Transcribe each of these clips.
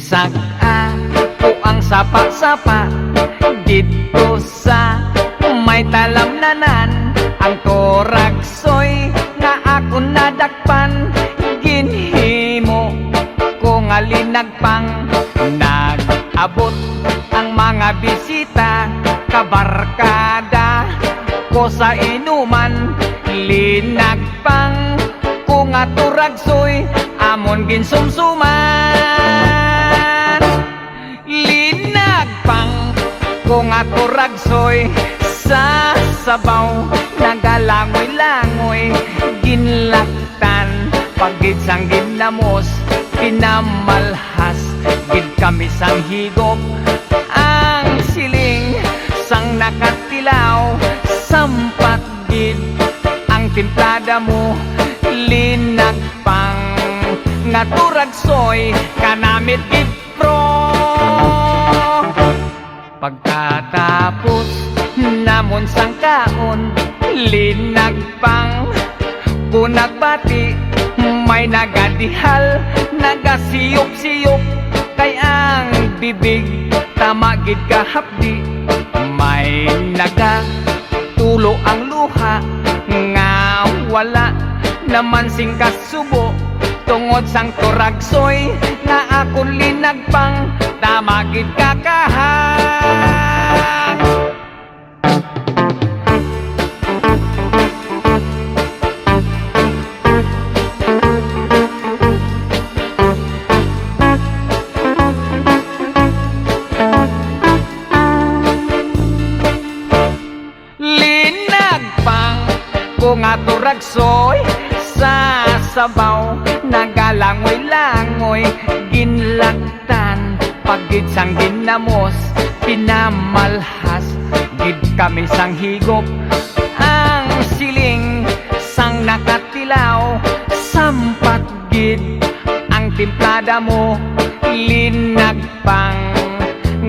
Sag-a ko ang sapa-sapa dito sa may talamnanan. Ang toragsoy na ako nadakpan, ginhimo ko nga linagpang. Nag-abot ang mga bisita, kabarkada ko sa inuman. Linagpang ko nga turagsoy, amon ginsumsuman. Linagpang ko nga turagsoy, sa sabaw nagalangoy-langoy. Ginlaktan pagid sang ginlamos, pinamalhas gid kami sang higop. Ang siling sang nakatilaw, sampat gid ang timplada mo. Linagpang nga turagsoy, kanamit gid pro. Pagkatapos namon sang kaon, linagpang ko nagbati. May nagadihal, nagasiyop-siyop, kay ang bibig tamagid kahapdi. May nagatulo ang luha, nga wala naman sing kasubo. Tungod sang turagsoy nga akon linagpang, tamagid kakahang. Linagpang ko nga turagsoy, sa sabaw nagalangoy-langoy. Ginlaktan pagid sang ginamos, pinamalhas gid kami sang higop. Ang siling sang nakatilaw, sampat gid ang timplada mo. Linagpang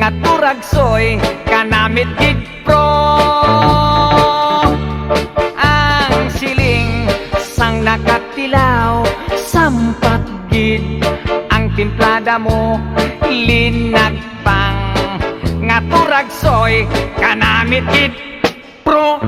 nga turagsoy, kanamit gid pro. Ang siling sang nakatilaw, sampat gid ang timplada mo. Linagpang nga turagsoy, kanamit gid pro.